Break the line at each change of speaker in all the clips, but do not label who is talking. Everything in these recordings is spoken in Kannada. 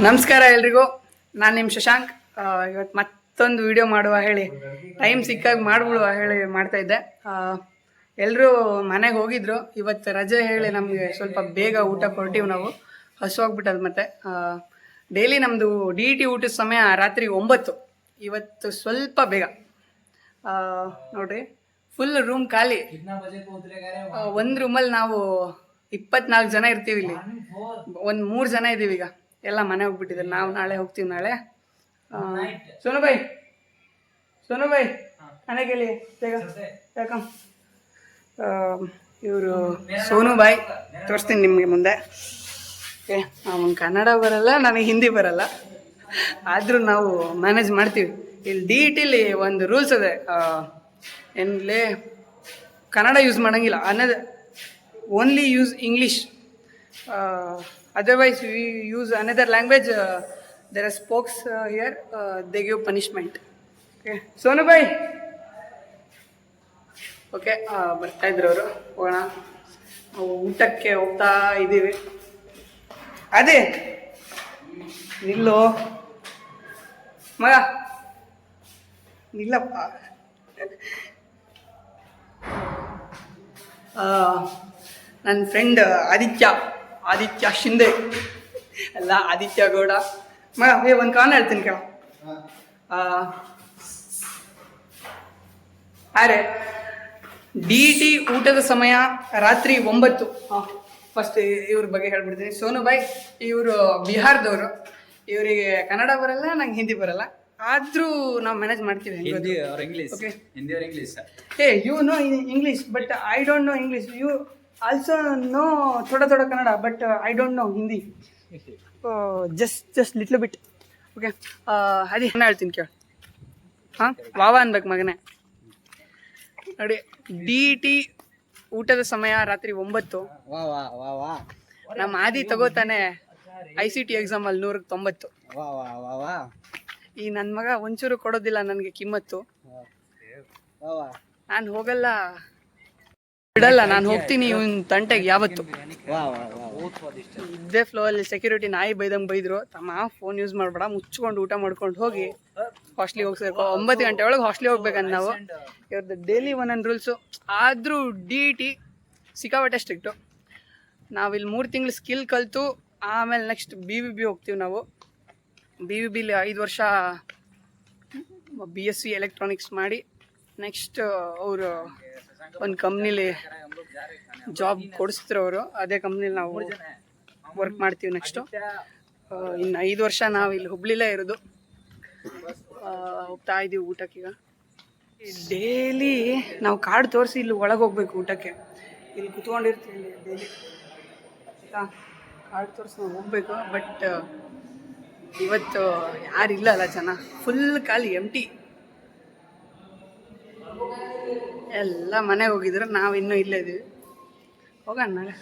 ನಮಸ್ಕಾರ ಎಲ್ರಿಗೂ. ನಾನು ನಿಮ್ಮ ಶಶಾಂಕ್. ಇವತ್ತು ಮತ್ತೊಂದು ವಿಡಿಯೋ ಮಾಡುವ ಹೇಳಿ ಟೈಮ್ ಸಿಕ್ಕಾಗ ಮಾಡ್ಬಿಡುವ ಹೇಳಿ ಮಾಡ್ತಾ ಇದ್ದೆ. ಎಲ್ಲರೂ ಮನೆಗೆ ಹೋಗಿದ್ರು. ಇವತ್ತು ರಜೆ ಹೇಳಿ ನಮಗೆ ಸ್ವಲ್ಪ ಬೇಗ ಊಟ ಕೊಡ್ತೀವಿ ನಾವು. ಹಸುವಾಗ್ಬಿಟ್ಟದು. ಮತ್ತು ಡೈಲಿ ನಮ್ಮದು DET ಊಟದ ಸಮಯ ರಾತ್ರಿ 9. ಇವತ್ತು ಸ್ವಲ್ಪ ಬೇಗ. ನೋಡಿರಿ, ಫುಲ್ ರೂಮ್ ಖಾಲಿ. ಒಂದು ರೂಮಲ್ಲಿ ನಾವು 24 ಜನ ಇರ್ತೀವಿ. ಇಲ್ಲಿ ಒಂದು 3 ಜನ ಇದ್ದೀವಿ. ಈಗ ಎಲ್ಲ ಮನೆ ಹೋಗ್ಬಿಟ್ಟಿದ್ದಾರೆ. ನಾವು ನಾಳೆ ಹೋಗ್ತೀವಿ. ನಾಳೆ ಸೋನು ಬಾಯ್ ಮನೆಗೆ ಬೇಗ ಯಾಕಂ. ಇವರು ಸೋನು ಬಾಯ್ ತೋರಿಸ್ತೀನಿ ನಿಮಗೆ ಮುಂದೆ. ಓಕೆ, ಅವನು ಕನ್ನಡ ಬರಲ್ಲ, ನನಗೆ ಹಿಂದಿ ಬರಲ್ಲ, ಆದರೂ ನಾವು ಮ್ಯಾನೇಜ್ ಮಾಡ್ತೀವಿ. ಇಲ್ಲಿ DETಲಿ ಒಂದು ರೂಲ್ಸ್ ಇದೆ, ಏನಲ್ಲಿ ಕನ್ನಡ ಯೂಸ್ ಮಾಡೋಂಗಿಲ್ಲ ಅನ್ನೋದು, only use English. Otherwise we use another language. There are spokes here. They give punishment. Okay, Sonu bhai. Okay, ಬರ್ತಾ ಇದ್ರು ಅವರು. ಹೋಗೋಣ, ಊಟಕ್ಕೆ ಹೋಗ್ತಾ ಇದ್ದೀವಿ. ಅದೇ ನಿಲ್ಲೋ ಮಗ, ನಿಲ್ಲಪ್ಪ. ನನ್ನ ಫ್ರೆಂಡ್ ಆದಿತ್ಯ ಶಿಂದೆ ಅಲ್ಲ, ಆದಿತ್ಯ ಗೌಡ. ಮಗ ಒಂದು ಕಾರಣ ಹೇಳ್ತೀನಿ ಕೇಳ. ಅರೆ DET ಊಟದ ಸಮಯ ರಾತ್ರಿ 9. ಫಸ್ಟ್ ಇವ್ರ ಬಗ್ಗೆ ಹೇಳ್ಬಿಡ್ತೀನಿ. ಸೋನು ಬಾಯ್ ಇವರು ಬಿಹಾರದವರು. ಇವರಿಗೆ ಕನ್ನಡ ಬರಲ್ಲ, ನಂಗೆ ಹಿಂದಿ ಬರಲ್ಲ, ಆದರೂ ನಾವು ಮ್ಯಾನೇಜ್ ಮಾಡ್ತೀವಿ. Okay, hey you know English but I don't know English. You also know thoda Kannada, but I don't know Hindi. Just little bit. Okay, ಅದೇ ನಾನು ಹೇಳ್ತೀನಿ ಕೇಳ. ವಾವ ಅನ್ಬೇಕು ಮಗನೇ. ನೋಡಿ, DET ಊಟದ ಸಮಯ ರಾತ್ರಿ 9. ನಮ್ಮ ಆದಿ ತಗೋತಾನೆ ICT ಎಕ್ಸಾಮಲ್ಲಿ 100ಕ್ಕೆ 90. ಈ ನನ್ನ ಮಗ ಒಂಚೂರು ಕೊಡೋದಿಲ್ಲ ನನಗೆ ಕಿಮ್ಮತ್ತು. ನಾನು ಹೋಗಲ್ಲ, ಬಿಡಲ್ಲ, ನಾನು ಹೋಗ್ತೀನಿ ಇವನ್ ತಂಟೆಗೆ ಯಾವತ್ತು. ಇದೇ ಫ್ಲೋ ಅಲ್ಲಿ ಸೆಕ್ಯೂರಿಟಿ ನಾಯಿ ಬೈದಂಗೆ ಬೈದ್ರು. ತಮ್ಮ ಫೋನ್ ಯೂಸ್ ಮಾಡಬೇಡ, ಮುಚ್ಕೊಂಡು ಊಟ ಮಾಡ್ಕೊಂಡು ಹೋಗಿ ಹಾಸ್ಟ್ಲಿಗೆ ಹೋಗಿ ಸೇರ್ಕೊ. 9 ಗಂಟೆ ಒಳಗೆ ಹಾಸ್ಟ್ಲಿಗೆ ಹೋಗ್ಬೇಕಂತ ನಾವು. ಇವ್ರದ್ದು ಡೈಲಿ ಒಂದೊಂದು ರೂಲ್ಸು. ಆದರೂ DET ಸಿಕ್ಕಾಪಟ್ಟೆ ಸ್ಟ್ರಿಕ್ಟು. ನಾವಿಲ್ಲಿ 3 ತಿಂಗಳು ಸ್ಕಿಲ್ ಕಲಿತು ಆಮೇಲೆ ನೆಕ್ಸ್ಟ್ BBB ಹೋಗ್ತೀವಿ ನಾವು. BBBಲಿ 5 ವರ್ಷ BSc ಎಲೆಕ್ಟ್ರಾನಿಕ್ಸ್ ಮಾಡಿ ನೆಕ್ಸ್ಟ್ ಅವರು ಒಂದು ಕಂಪ್ನಿಲಿ ಜಾಬ್ ಕೊಡಿಸ್ತಾರೆ ಅವರು. ಅದೇ ಕಂಪ್ನಿಲಿ ನಾವು ವರ್ಕ್ ಮಾಡ್ತೀವಿ ನೆಕ್ಸ್ಟು. ಇನ್ನು 5 ವರ್ಷ ನಾವು ಇಲ್ಲಿ ಹುಬ್ಳಿಲೇ ಇರೋದು. ಹೋಗ್ತಾ ಇದ್ದೀವಿ ಊಟಕ್ಕೀಗ. ಡೈಲಿ ನಾವು ಕಾರ್ಡ್ ತೋರಿಸಿ ಇಲ್ಲಿ ಒಳಗೆ ಹೋಗ್ಬೇಕು ಊಟಕ್ಕೆ. ಇಲ್ಲಿ ಕುತ್ಕೊಂಡಿರ್ತೀವಿ ಇಲ್ಲಿ ಡೈಲಿ. ಕಾರ್ಡ್ ತೋರಿಸಿ ನಾವು ಹೋಗ್ಬೇಕು. ಬಟ್ ಇವತ್ತು ಯಾರಿಲ್ಲ ಅಲ್ಲ, ಜನ ಫುಲ್ ಖಾಲಿ, ಎಂಟಿ. ಎಲ್ಲ ಮನೆಗೆ ಹೋಗಿದ್ರು, ನಾವು ಇನ್ನೂ ಇಲ್ಲೇ ಇದ್ದೀವಿ. ಹೋಗೋಣ ನಾಳೆ.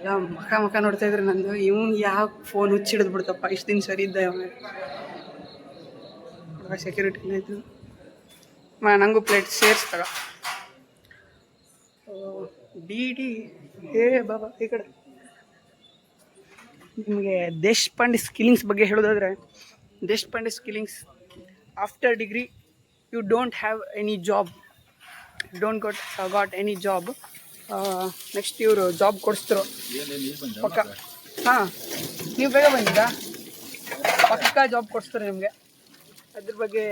ಎಲ್ಲ ಮುಖ ನೋಡ್ತಾ ಇದ್ರೆ ನಂದು, ಇವನು ಯಾವ ಫೋನ್ ಹುಚ್ಚಿಡಿದು ಬಿಡ್ತಪ್ಪ, ಇಷ್ಟು ದಿನ ಸರಿ ಇದ್ದ ಅವನು. ಸೆಕ್ಯೂರಿಟಿನೇ ಇದ್ದು ನನಗೂ ಪ್ಲೇಟ್ ಸೇರಿಸ್ತಾಗ. DET ಹೇ ಬಾಬಾ ಈ ಕಡೆ. ನಿಮಗೆ ದೇಶಪಾಂಡೆ ಸ್ಕಿಲ್ಲಿಂಗ್ಸ್ ಬಗ್ಗೆ ಹೇಳೋದಾದರೆ, Deshpande skillings after degree you don't have any job, don't got any job. Next ಇವರು ಜಾಬ್ ಕೊಡಿಸ್ತಾರೆ ಪಕ್ಕ. ನೀವು ಬೇಗ ಬಂದಿದ್ದಾ? ಪಕ್ಕ ಜಾಬ್ ಕೊಡಿಸ್ತಾರೆ ನಿಮಗೆ. ಅದ್ರ ಬಗ್ಗೆ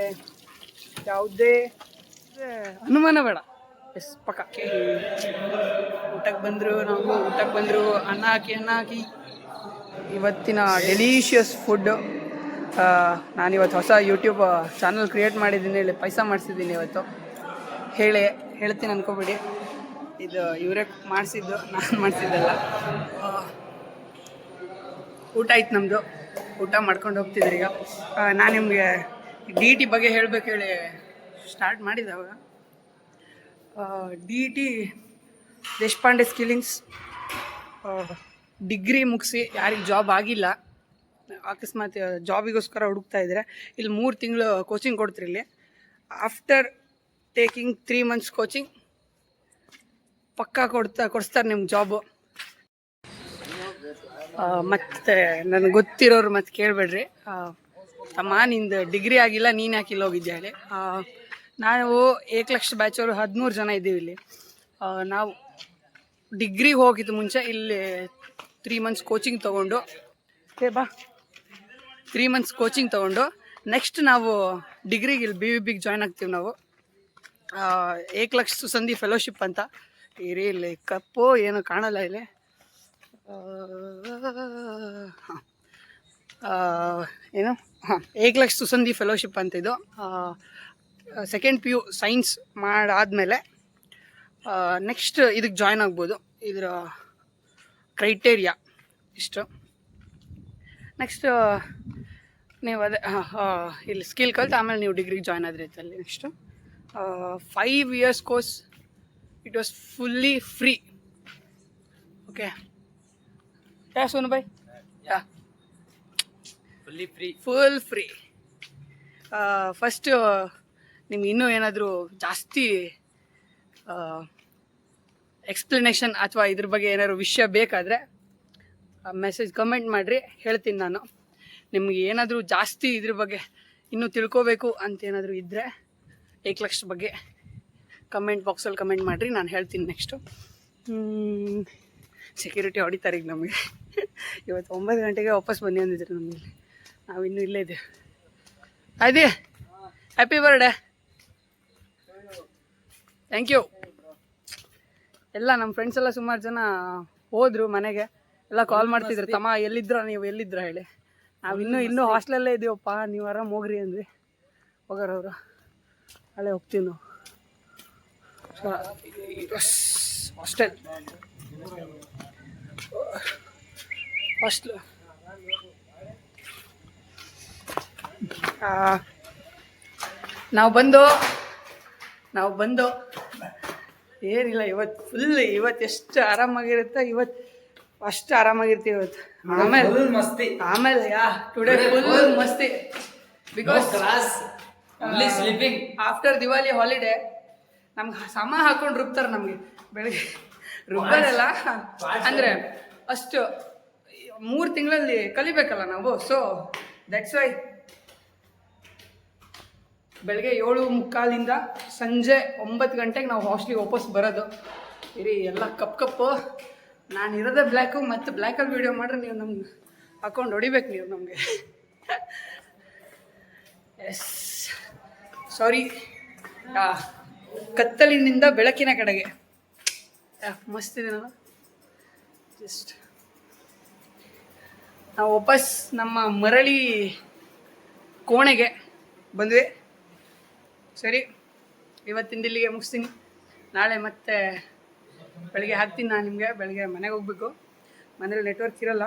ಯಾವುದೇ ಅನುಮಾನ ಬೇಡ. ಎಸ್, ಪಕ್ಕ. ಊಟಕ್ಕೆ ಬಂದರು ಅನ್ನ ಹಾಕಿ ಇವತ್ತಿನ ಡೆಲಿಷಿಯಸ್ ಫುಡ್ಡು. ನಾನಿವತ್ತು ಹೊಸ ಯೂಟ್ಯೂಬ್ ಚಾನಲ್ ಕ್ರಿಯೇಟ್ ಮಾಡಿದ್ದೀನಿ, ಇಲ್ಲಿ ಪೈಸಾ ಮಾಡಿಸಿದ್ದೀನಿ ಇವತ್ತು. ಹೇಳ್ತೀನಿ ಅನ್ಕೋಬೇಡಿ, ಇದು ಇವರೇ ಮಾಡಿಸಿದ್ದು, ನಾನು ಮಾಡಿಸಿದ್ದಲ್ಲ. ಊಟ ಆಯ್ತು ನಮ್ಮದು. ಊಟ ಮಾಡ್ಕೊಂಡು ಹೋಗ್ತಿದ್ದೆ ಈಗ. ನಾನು ನಿಮಗೆ DET ಬಗ್ಗೆ ಹೇಳಬೇಕು ಹೇಳಿ ಸ್ಟಾರ್ಟ್ ಮಾಡಿದ್ದೆ ಅವಾಗ. DET ದೇಶಪಾಂಡೆ ಸ್ಕಿಲ್ಲಿಂಗ್ಸ್ ಡಿಗ್ರಿ ಮುಗಿಸಿ ಯಾರಿಗೆ ಜಾಬ್ ಆಗಿಲ್ಲ, ಅಕಸ್ಮಾತ್ ಜಾಬಿಗೋಸ್ಕರ ಹುಡುಕ್ತಾ ಇದ್ದರೆ, ಇಲ್ಲಿ 3 ತಿಂಗಳು ಕೋಚಿಂಗ್ ಕೊಡ್ತೀರಿ. ಇಲ್ಲಿ ಆಫ್ಟರ್ ಟೇಕಿಂಗ್ 3 months ಕೋಚಿಂಗ್ ಪಕ್ಕಾ ಕೊಡಿಸ್ತಾರೆ ನಿಮ್ಗೆ ಜಾಬು. ಮತ್ತು ನನಗೆ ಗೊತ್ತಿರೋರು ಮತ್ತೆ ಕೇಳಬೇಡ್ರಿ. ತಮ್ಮ ನಿಂದು ಡಿಗ್ರಿ ಆಗಿಲ್ಲ, ನೀನು ಯಾಕೆ ಇಲ್ಲಿ ಹೋಗಿದ್ದೆ ಹೇಳಿ. ನಾವು ಏಕಲಕ್ಷ ಬ್ಯಾಚವರು 13 ಜನ ಇದ್ದೀವಿ ಇಲ್ಲಿ. ನಾವು ಡಿಗ್ರಿಗೆ ಹೋಗಿದ್ದು ಮುಂಚೆ ಇಲ್ಲಿ 3 ಮಂತ್ಸ್ ಕೋಚಿಂಗ್ ತೊಗೊಂಡು 3 ಮಂತ್ಸ್ ಕೋಚಿಂಗ್ ತೊಗೊಂಡು ನೆಕ್ಸ್ಟ್ ನಾವು ಡಿಗ್ರಿಗೆ ಇಲ್ಲಿ BVB ಜಾಯ್ನ್ ಆಗ್ತೀವಿ ನಾವು. ಏಕಲಕ್ಷ ಸುಸಂಧಿ ಫೆಲೋಶಿಪ್ ಅಂತ ಇರಿ. ಇಲ್ಲಿ ಕಪ್ಪು ಏನು ಕಾಣಲ್ಲ ಇಲ್ಲಿ. ಏನು ಏಕಲಕ್ಷ ಸುಸಂಧಿ ಫೆಲೋಶಿಪ್ ಅಂತ ಇದು. ಸೆಕೆಂಡ್ PU ಸೈನ್ಸ್ ಮಾಡಾದಮೇಲೆ ನೆಕ್ಸ್ಟ್ ಇದಕ್ಕೆ ಜಾಯ್ನ್ ಆಗ್ಬೋದು. ಇದರ ಕ್ರೈಟೇರಿಯಾ ಇಷ್ಟು. ನೆಕ್ಸ್ಟ್ ನೀವು ಅದೇ ಇಲ್ಲಿ ಸ್ಕಿಲ್ ಕಲ್ತು ಆಮೇಲೆ ನೀವು ಡಿಗ್ರಿಗೆ ಜಾಯ್ನ್ ಆದ್ರಿ ಅಲ್ಲಿ. Next 5 years course. It was fully free. Okay yeah Sonu boy? Yeah full free. First ನಿಮ್ಗೆ ಇನ್ನೂ ಏನಾದರೂ ಜಾಸ್ತಿ ಎಕ್ಸ್ಪ್ಲನೇಷನ್ ಅಥವಾ ಇದ್ರ ಬಗ್ಗೆ ಏನಾದ್ರು ವಿಷಯ ಬೇಕಾದರೆ ಮೆಸೇಜ್ ಕಮೆಂಟ್ ಮಾಡಿರಿ, ಹೇಳ್ತೀನಿ ನಾನು. ನಿಮ್ಗೆ ಏನಾದರೂ ಜಾಸ್ತಿ ಇದ್ರ ಬಗ್ಗೆ ಇನ್ನೂ ತಿಳ್ಕೋಬೇಕು ಅಂತ ಏನಾದರೂ ಇದ್ದರೆ ಏಕಲಕ್ಷ ಬಗ್ಗೆ ಕಮೆಂಟ್ ಬಾಕ್ಸಲ್ಲಿ ಕಮೆಂಟ್ ಮಾಡಿರಿ, ನಾನು ಹೇಳ್ತೀನಿ. ನೆಕ್ಸ್ಟು ಸೆಕ್ಯೂರಿಟಿ ಹೊಡಿತಾರೆ ಈಗ ನಮಗೆ. ಇವತ್ತು 9 ಗಂಟೆಗೆ ವಾಪಸ್ ಬನ್ನಿ ಅಂದಿದ್ರು ನಮಗೆ. ನಾವು ಇನ್ನೂ ಇಲ್ಲೇ ಇದ್ದೀವಿ. ಅದೇ ಹ್ಯಾಪಿ ಬರ್ಡೇ. Thank you. ಎಲ್ಲ ನಮ್ಮ ಫ್ರೆಂಡ್ಸ್ ಎಲ್ಲ ಸುಮಾರು ಜನ ಹೋದರು ಮನೆಗೆ. ಎಲ್ಲ ಕಾಲ್ ಮಾಡ್ತಿದ್ರು, ತಮ್ಮ ಎಲ್ಲಿದ್ರ ನೀವು, ಎಲ್ಲಿದ್ರ ಹೇಳಿ. ನಾವು ಇನ್ನೂ ಹಾಸ್ಟೆಲಲ್ಲೇ ಇದ್ದೀವಪ್ಪ, ನೀವು ಆರಾಮ್ ಹೋಗ್ರಿ ಅಂದ್ವಿ. ಹೋಗೋರವರು ಅಲ್ಲೇ ಹೋಗ್ತೀವಿ ನಾವು. ಹಾಸ್ಟೆಲ್ ನಾವು ಬಂದು ಏನಿಲ್ಲ. ಇವತ್ತು ಎಷ್ಟು ಆರಾಮಾಗಿರುತ್ತೆ, ಅಷ್ಟು ಆರಾಮಾಗಿರ್ತೀವಿ ಇವತ್ತು. ಆಮೇಲೆ ಟುಡೇ ಫುಲ್ ಮಸ್ತಿ. ಬಿಕಾಸ್ ಆಫ್ಟರ್ ದಿವಾಲಿ ಹಾಲಿಡೇ ನಮ್ಗೆ ಸಮ ಹಾಕೊಂಡು ರುಬ್ತಾರೆ ನಮಗೆ. ಬೆಳಗ್ಗೆ ರುಬ್ಬರಲ್ಲ ಅಂದರೆ ಅಷ್ಟು 3 ತಿಂಗಳಲ್ಲಿ ಕಲಿಬೇಕಲ್ಲ ನಾವು. ಸೊ ದಟ್ಸ್ ವೈ ಬೆಳಗ್ಗೆ 7:45 ಸಂಜೆ 9 ಗಂಟೆಗೆ ನಾವು ಹಾಸ್ಟ್ಲಿಗೆ ವಾಪಸ್ ಬರೋದು. ಇರಿ ಎಲ್ಲ ಕಪ್ಪು. ನಾನು ಇರೋದೇ ಬ್ಲ್ಯಾಕು, ಮತ್ತು ಬ್ಲ್ಯಾಕಲ್ಲಿ ವೀಡಿಯೋ ಮಾಡ್ರೆ ನೀವು ನಮ್ಗೆ ಹಾಕೊಂಡು ಹೊಡಿಬೇಕು ನೀವು ನಮಗೆ. ಎಸ್ ಸಾರಿ. ಕತ್ತಲಿನಿಂದ ಬೆಳಕಿನ ಕಡೆಗೆ ಮಸ್ತಿದೆ. ನಾನು ಜಸ್ಟ್ ನಾವು ವಾಪಸ್ ನಮ್ಮ ಮರಳಿ ಕೋಣೆಗೆ ಬಂದ್ವಿ. ಸರಿ, ಇವತ್ತಿಂದ ಇಲ್ಲಿಗೆ ಮುಗಿಸ್ತೀನಿ. ನಾಳೆ ಮತ್ತೆ ಬೆಳಗ್ಗೆ ಹಾಕ್ತೀನಿ ನಾನು ನಿಮಗೆ. ಬೆಳಗ್ಗೆ ಮನೆಗೆ ಹೋಗ್ಬೇಕು, ಮನೇಲಿ ನೆಟ್ವರ್ಕ್ ಇರಲ್ಲ.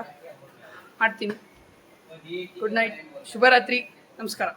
ಮಾಡ್ತೀನಿ. ಗುಡ್ ನೈಟ್, ಶುಭರಾತ್ರಿ, ನಮಸ್ಕಾರ.